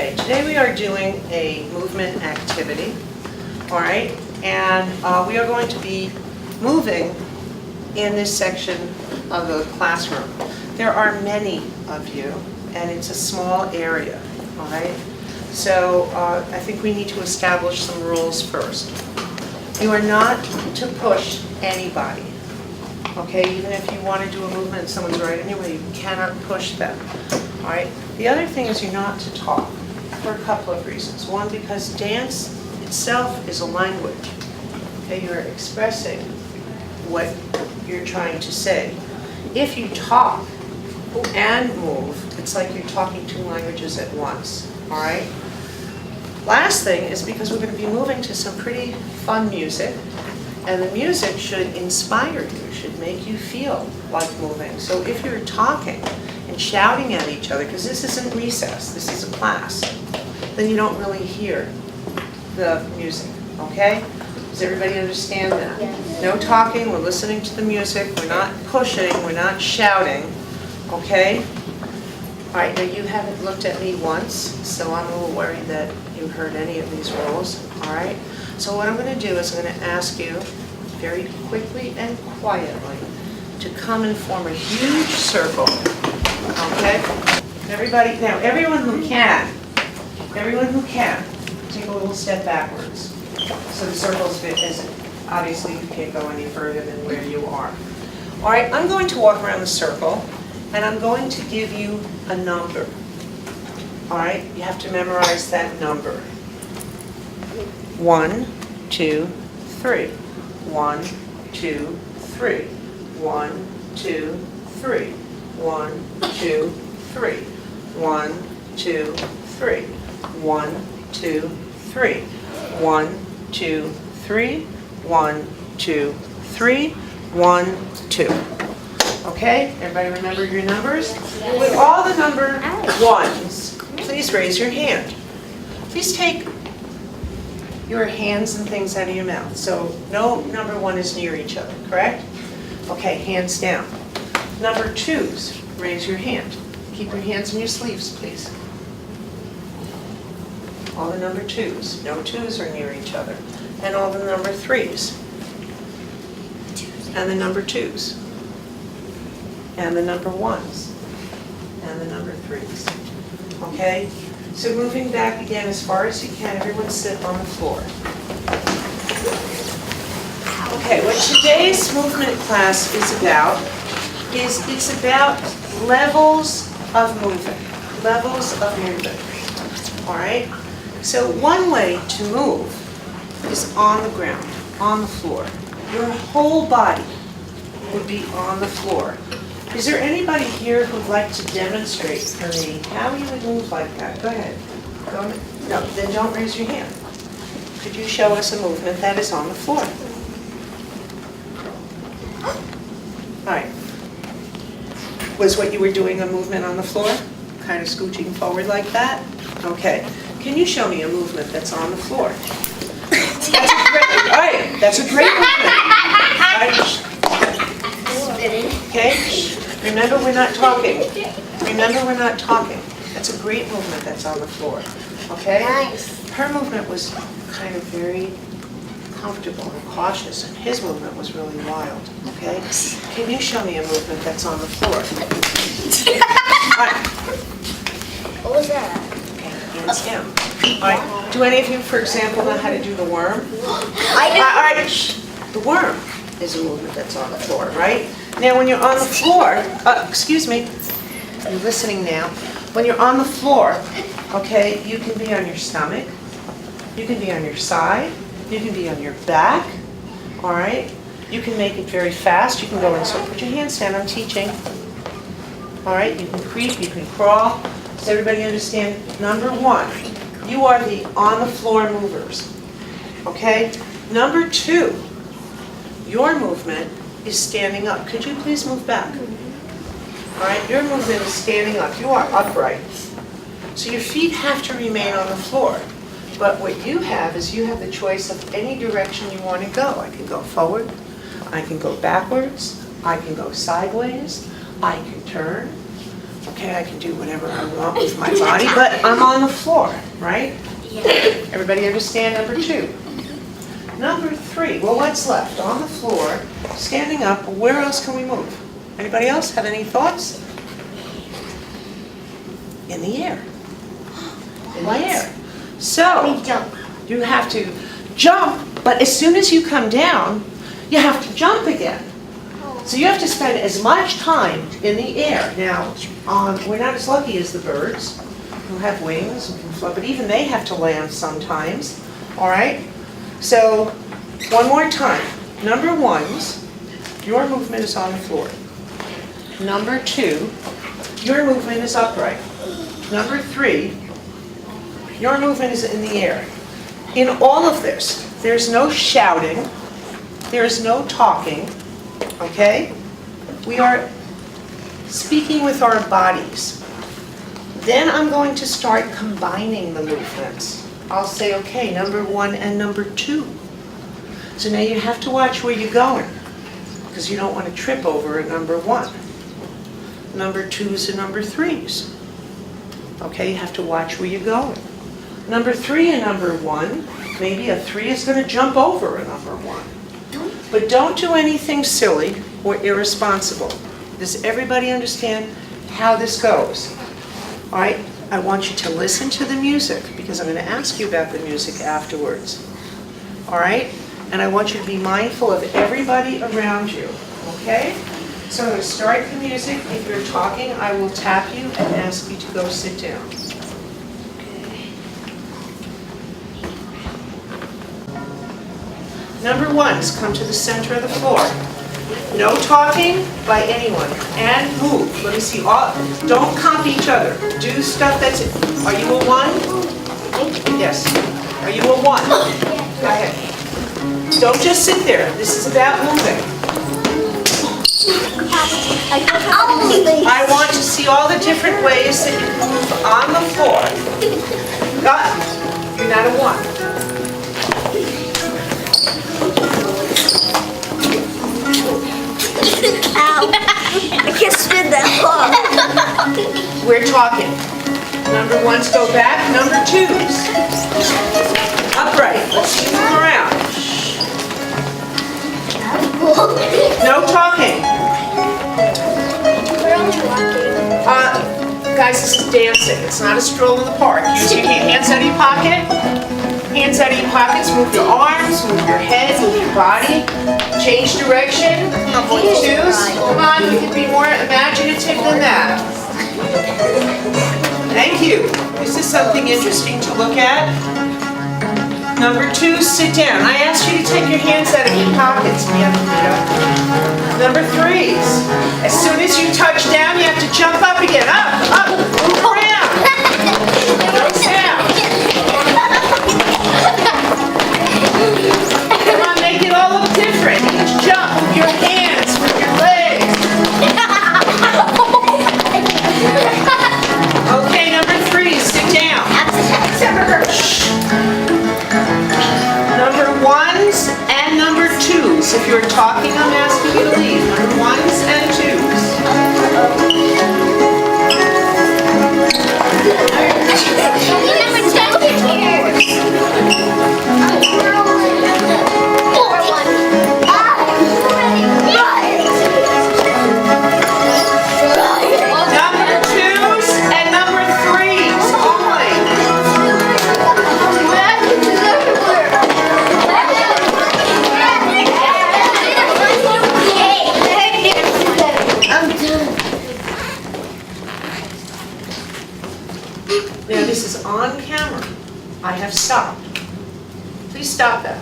today? Today we are doing a movement activity, all right? And we are going to be moving in this section of the classroom. There are many of you, and it's a small area, all right? So I think we need to establish some rules first. You are not to push anybody, okay? Even if you want to do a movement and someone's right in your way, you cannot push them, all right? The other thing is you're not to talk for a couple of reasons. One, because dance itself is a language, okay? You're expressing what you're trying to say. If you talk and move, it's like you're talking two languages at once, all right? Last thing is because we're going to be moving to some pretty fun music, and the music should inspire you, should make you feel like moving. So if you're talking and shouting at each other, because this isn't recess, this is a class, then you don't really hear the music, okay? Does everybody understand that? Yes. No talking, we're listening to the music, we're not pushing, we're not shouting, okay? All right, now you haven't looked at me once, so I'm a little worried that you heard any of these rules, all right? So what I'm going to do is I'm going to ask you very quickly and quietly to come and form a huge circle, okay? Everybody, now everyone who can, take a little step backwards. So the circle's fit, as obviously you can't go any further than where you are. All right, I'm going to walk around the circle, and I'm going to give you a number. All right, you have to memorize that number. 1, 2, 3. 1, 2, 3. 1, 2, 3. 1, 2, 3. 1, 2, 3. 1, 2, 3. 1, 2, 3. 1, 2, 3. 1, 2. Okay, everybody remember your numbers? With all the number ones, please raise your hand. Please take your hands and things out of your mouth. So no number one is near each other, correct? Okay, hands down. Number twos, raise your hand. Keep your hands in your sleeves, please. All the number twos. No twos are near each other. And all the number threes. And the number twos. And the number ones. And the number threes. Okay? So moving back again as far as you can, everyone sit on the floor. Okay, what today's movement class is about it's about levels of movement. Levels of movement. All right? So one way to move is on the ground, on the floor. Your whole body would be on the floor. Is there anybody here who'd like to demonstrate for me how you would move like that? Go ahead. No, then don't raise your hand. Could you show us a movement that is on the floor? All right. Was what you were doing a movement on the floor? Kind of scooching forward like that? Okay. Can you show me a movement that's on the floor? All right, that's a great movement. Okay? Remember, we're not talking. Remember, we're not talking. That's a great movement that's on the floor. Okay? Nice. Her movement was kind of very comfortable and cautious, and his movement was really wild. Okay? Can you show me a movement that's on the floor? All right. What was that? Okay, hands down. All right. Do any of you, for example, know how to do the worm? I All right. Shh. The worm is a movement that's on the floor, right? Now, when you're on the floor, excuse me, you're listening now. When you're on the floor, okay, you can be on your stomach, you can be on your side, you can be on your back, all right? You can make it very fast, you can go in, so put your hands down, I'm teaching. All right, you can creep, you can crawl. Does everybody understand? Number one, you are the on-the-floor movers, okay? Number two, your movement is standing up. Could you please move back? All right, your movement is standing up. You are upright. So your feet have to remain on the floor. But what you have is you have the choice of any direction you want to go. I can go forward, I can go backwards, I can go sideways, I can turn, Okay, I can do whatever I want with my body, but I'm on the floor, right? Yeah. Everybody understand number 2? Number 3, well, what's left? On the floor, standing up, where else can we move? Anybody else have any thoughts? In the air. In the air. So, Jump. you have to jump, but as soon as you come down, you have to jump again. So you have to spend as much time in the air. Now, we're not as lucky as the birds, who have wings and can fly, but even they have to land sometimes, all right? So, one more time. Number 1's, your movement is on the floor. Number 2, your movement is upright. Number 3, your movement is in the air. In all of this, there's no shouting, there's no talking, okay? We are speaking with our bodies. Then I'm going to start combining the movements. I'll say, okay, number 1 and number 2. So now you have to watch where you're going, because you don't want to trip over a number 1. Number 2's and number 3's. Okay, you have to watch where you're going. Number 3 and number 1, maybe a 3 is going to jump over a number 1. But don't do anything silly or irresponsible. Does everybody understand how this goes? All right, I want you to listen to the music because I'm going to ask you about the music afterwards. All right? And I want you to be mindful of everybody around you, okay? So I'm going to start the music. If you're talking, I will tap you and ask you to go sit down. Number 1's come to the center of the floor. No talking by anyone. And move. Let me see. Don't comp each other. Do stuff that's... Are you a 1? Yes. Are you a 1? Go ahead. Don't just sit there. This is about moving. I want to see all the different ways that you move on the floor. Got it. You're not a 1. Ow. I can't spin that far. We're talking. Number 1's go back. Number 2's upright. Let's see you move around. No talking. We're only walking. Guys, this is dancing. It's not a stroll in the park. Use your hands out of your pocket. Hands out of your pockets. Move your arms. Move your head. Move your body. Change direction. 2's. Come on, we can be more imaginative than that. Thank you. This is something interesting to look at. Number 2, sit down. I asked you to take your hands out of your pockets, Bienvenido. Number 3's. As soon as you touch down, you have to jump up again. Up, move around. Jump down. Come on, make it all look different. Each jump with your hands, with your legs. Okay, number 3, sit down. Number 1's and number 2's. If you're talking, I'm asking you to leave. Number 1's and 2's. Number 2's and number 3's only. Now this is on camera. I have stopped. Please stop that.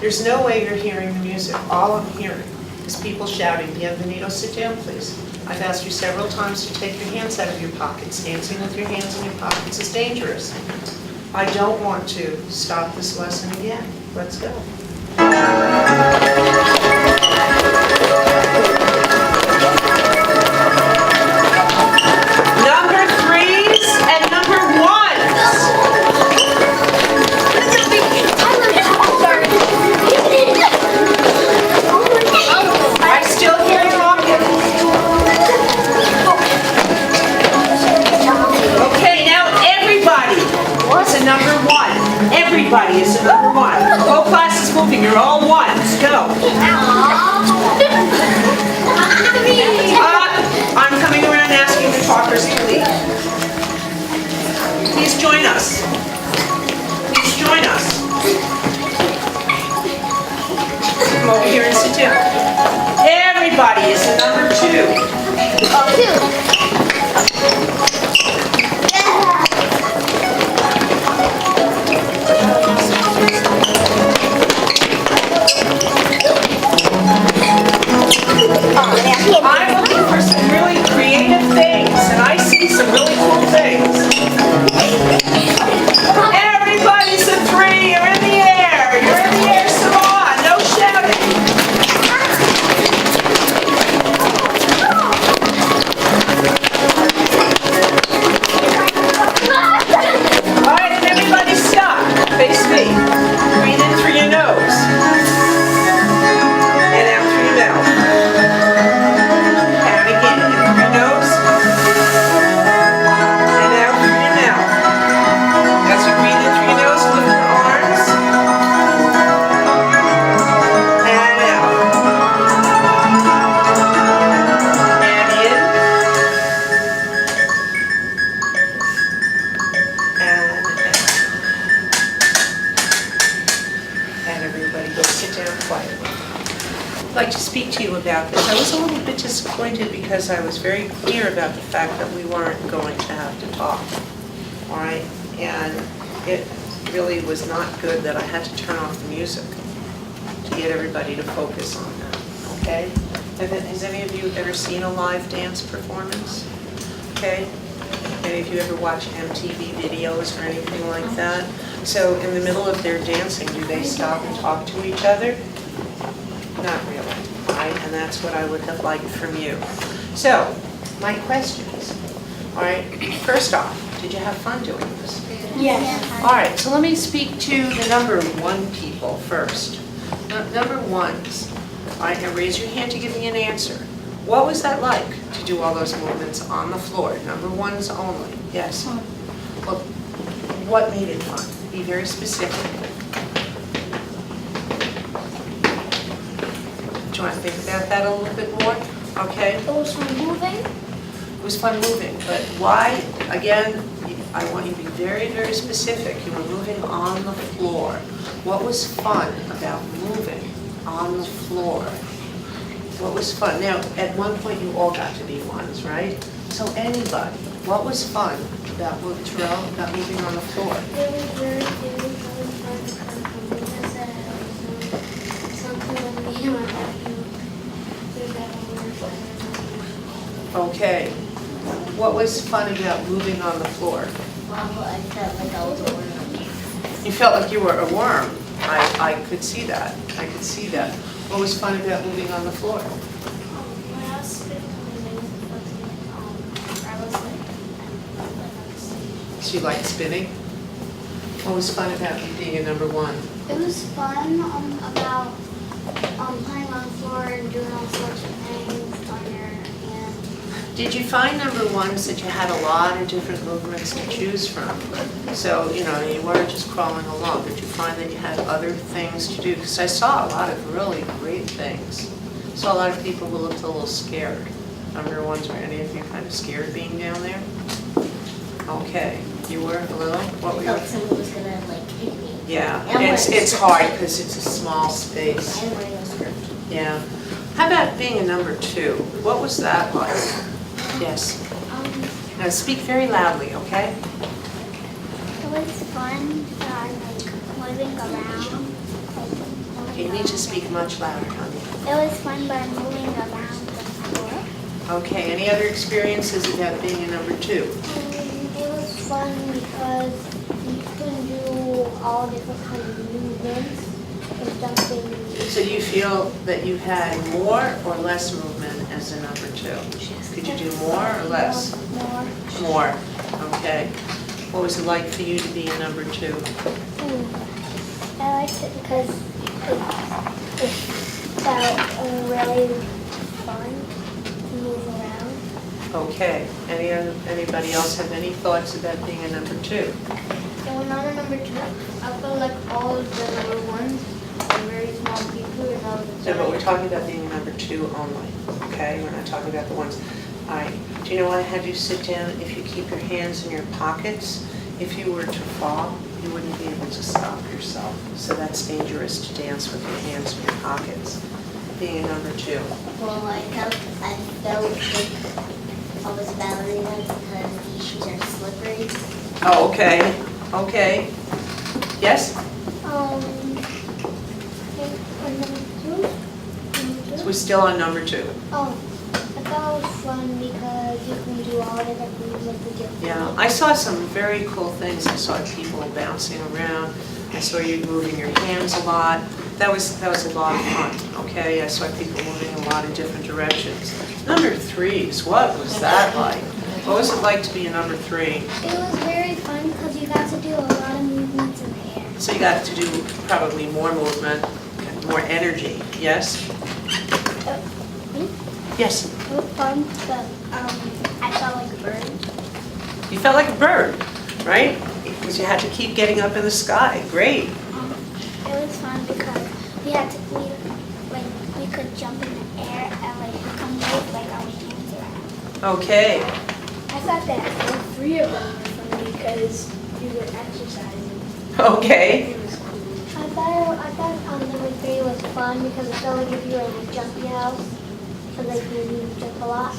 There's no way you're hearing the music. All I'm hearing is people shouting, Bienvenido, sit down please. I've asked you several times to take your hands out of your pockets. Dancing with your hands in your pockets is dangerous. I don't want to stop this lesson again. Let's go. Number 3's and number 1's. I still hear you rocking. is a number one. Everybody is a number one. The whole class is moving. You're all ones. Go. I'm coming around asking the talkers to leave. Please join us. Please join us. Come over here and sit down. Everybody is a number two. I'm looking for some really creative things, and I see some really cool things. Everybody's a three. You're in the air. You're in the air. Come on. No shouting. All right, and everybody stop. Face me. Breathe in through your nose. And out through your mouth. And again, in through your nose. And out through your mouth. As you breathe in through your nose, lift your arms. And out. And in. And out. And everybody go sit down quietly. I'd like to speak to you about this. I was a little bit disappointed because I was very clear about the fact that we weren't going to have to talk, all right? And it really was not good that I had to turn off the music to get everybody to focus on that, okay? Has any of you ever seen a live dance performance? Okay? Any of you ever watch MTV videos or anything like that? So in the middle of their dancing, do they stop and talk to each other? Not really, right? And that's what I would have liked from you. So, my questions, all right? First off, did you have fun doing this? Yes. All right, so let me speak to the number one people first. Number ones, all right, now raise your hand to give me an answer. What was that like to do all those movements on the floor? Number ones only, yes? Well, what made it fun? Be very specific. Do you want to think about that a little bit more? Okay? It was from moving. It was fun moving, but why? Again, I want you to be very, very specific. You were moving on the floor. What was fun about moving on the floor? What was fun? Now, at one point you all got to be ones, right? So anybody, what was fun about Terrell, about moving on the floor? It was very fun because it was something when me and my nephew did that on Okay. What was fun about moving on the floor? Well, I felt like I was a worm. You felt like you were a worm. I could see that. I could see that. What was fun about moving on the floor? When I was spinning, I was like, So you liked spinning? What was fun about you being a number one? it was fun about playing on the floor and doing all sorts of things on your hand. Did you find number ones that you had a lot of different movements to choose from? So, you weren't just crawling along. Did you find that you had other things to do? Because I saw a lot of really great things. Saw a lot of people who looked a little scared. Number ones, were any of you kind of scared being down there? Okay, you were a little? What were you? Someone was gonna like hit me. Yeah, And it's hard because it's a small space. I'm wearing a skirt. Yeah. How about being a number two? What was that like? Yes. Now speak very loudly, okay? It was fun moving around. Okay, you need to speak much louder, honey. It was fun by moving around the floor. Okay, any other experiences about being a number two? It was fun because you can do all different kinds of movements and jumping. So you feel that you had more or less movement as a number two? Could you do more or less? More. More, okay. What was it like for you to be a number two? I liked it because it felt really fun to move around. Okay, anybody else have any thoughts about being a number two? And when I number 2, I feel like all of the number 1s are very small people and all the No, but we're talking about being a number 2 only, okay? We're not talking about the ones. All right, do you know why I had you sit down? If you keep your hands in your pockets, if you were to fall, you wouldn't be able to stop yourself. So that's dangerous to dance with your hands in your pockets, being a number 2. Well, I felt like I was a ballerina because these shoes are slippery. Oh, okay, okay. Yes? So we're still on number 2. Oh, I thought it was fun because you can do all the different things like the different. Yeah, I saw some very cool things. I saw people bouncing around. I saw you moving your hands a lot. That was a lot of fun, okay? I saw people moving in a lot of different directions. Number 3s, what was that like? What was it like to be a number 3? It was very fun because you got to do a lot of movements in the air. So you got to do probably more movement, more energy, yes? Yes, It was fun, but I felt like a bird. you felt like a bird, right? Because you had to keep getting up in the sky. Great. It was fun because we could jump in the air and come move like our hands around. Okay. I thought that all 3 of them were fun because you were exercising. Okay. It was cool. I thought number 3 was fun because it felt like if you were in a jumpy house, because you jump a lot.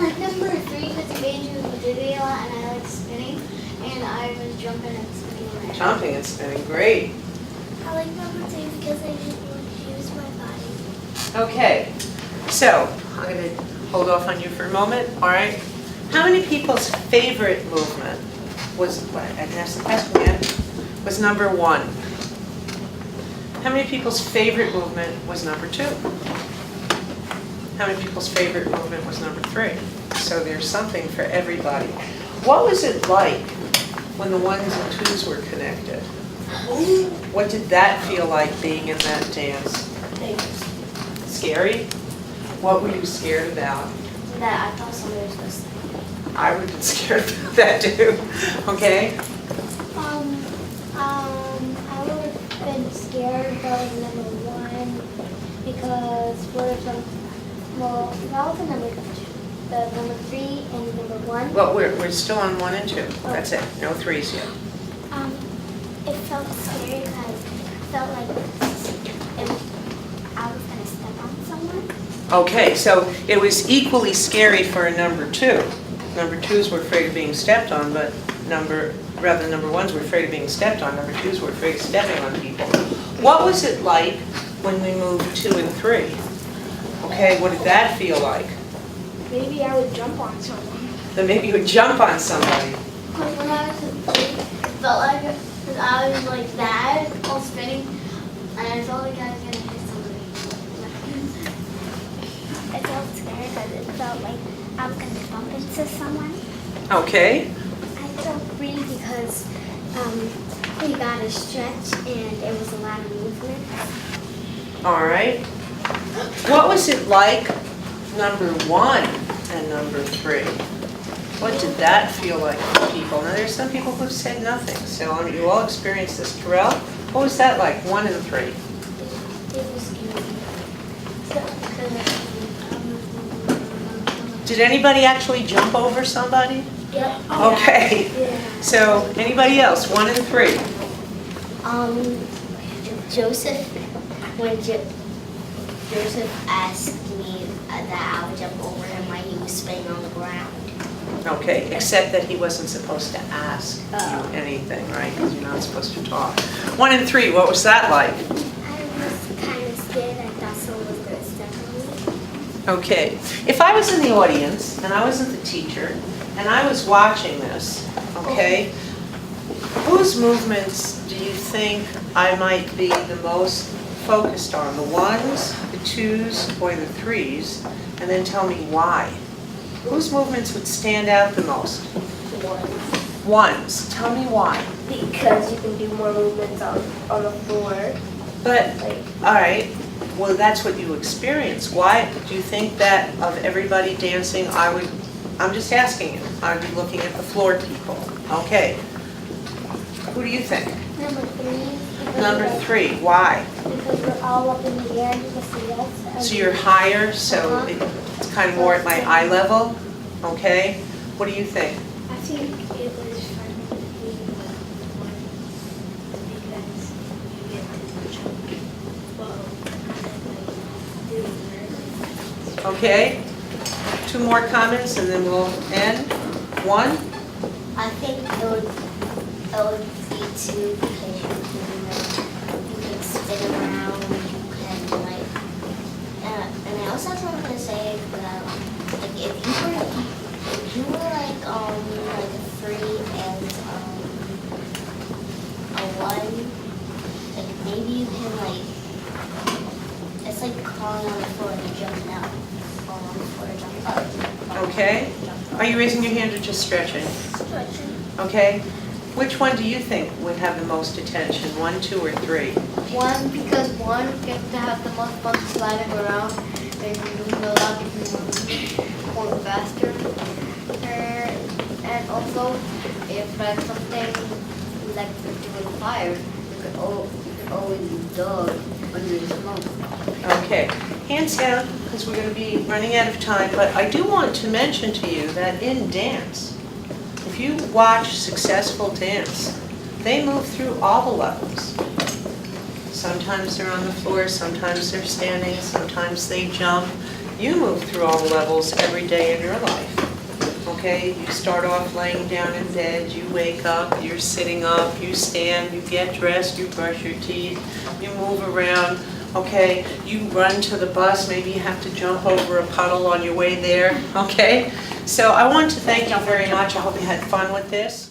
Like number 3 because it made you dizzy a lot and I like spinning and I was jumping and spinning around. Jumping and spinning, great. I like number 2 because I didn't use my body. Okay, so I'm going to hold off on you for a moment, all right? How many people's favorite movement was, I can ask the question again, was number 1? How many people's favorite movement was number 2? How many people's favorite movement was number 3? So there's something for everybody. What was it like when the 1s and 2s were connected? What did that feel like being in that dance? Scary? What were you scared about? That I thought somebody was listening. I would have been scared about that too. Okay? I would have been scared of number 1 because that was the number 3 and number 1. Well, we're still on 1 and 2. That's it. No 3s yet. It felt scary because it felt like I was going to step on someone. Okay, so it was equally scary for a number 2. Number 2s were afraid of being stepped on, but number 1s were afraid of being stepped on. Number 2s were afraid of stepping on people. What was it like when we moved 2 and 3? Okay, what did that feel like? Maybe I would jump on someone. Then maybe you would jump on somebody. Because when I was a kid, it felt like because I was like that, all spinning, and I felt like I was going to hit somebody. It felt scary because it felt like I was going to bump into someone. Okay. I felt free because we got a stretch and it was a lot of movement. All right. What was it like, number 1 and number 3? What did that feel like for people? Now, there's some people who've said nothing, so you all experienced this. Terrell, what was that like, 1 and 3? It was scary. Did anybody actually jump over somebody? Yep. Okay. Yeah. So, anybody else, 1 and 3? Joseph, when Joseph asked me that I would jump over him while he was spinning on the ground. Okay, except that he wasn't supposed to ask Oh. you anything, right? Because you're not supposed to talk. 1 and 3, what was that like? I was kind of scared. I thought someone was going to step on me. Okay, if I was in the audience and I wasn't the teacher and I was watching this, okay, whose movements do you think I might be the most focused on? The 1s, the 2s, or the 3s? And then tell me why. Whose movements would stand out the most? 1s. Tell me why. Because you can do more movements on the floor. But, all right, well, that's what you experience. Why do you think that of everybody dancing, I I'm just asking you. Are you looking at the floor people? Okay. Who do you think? Number 3. Number 3, why? Because we're all up in the air, you can see us. So you're higher, so it's kind of more at my eye level? Okay. What do you think? I think it was fun being one because you get to jump. Well, Okay. 2 more comments and then we'll end. 1? I think it would be 2 because you can spin around, you can like, and I also have something to say that like if you were like a 3 and a 1, like maybe you can like, it's like crawling on the floor and jumping out, crawling on the floor and jumping up. Okay. Are you raising your hand or just stretching? Stretching. Okay. Which one do you think would have the most attention? 1, 2, or 3? 1 because 1 gets to have the most fun sliding around and doing a lot of more faster. And also, if like something like doing fire, you can always dog under the smoke. Okay. Hands down, because we're going to be running out of time, but I do want to mention to you that in dance, if you watch successful dance, they move through all the levels. Sometimes they're on the floor, sometimes they're standing, sometimes they jump. You move through all the levels every day in your life. Okay, you start off laying down in bed, you wake up, you're sitting up, you stand, you get dressed, you brush your teeth, you move around. Okay, you run to the bus, maybe you have to jump over a puddle on your way there, okay? So I want to thank you very much. I hope you had fun with this.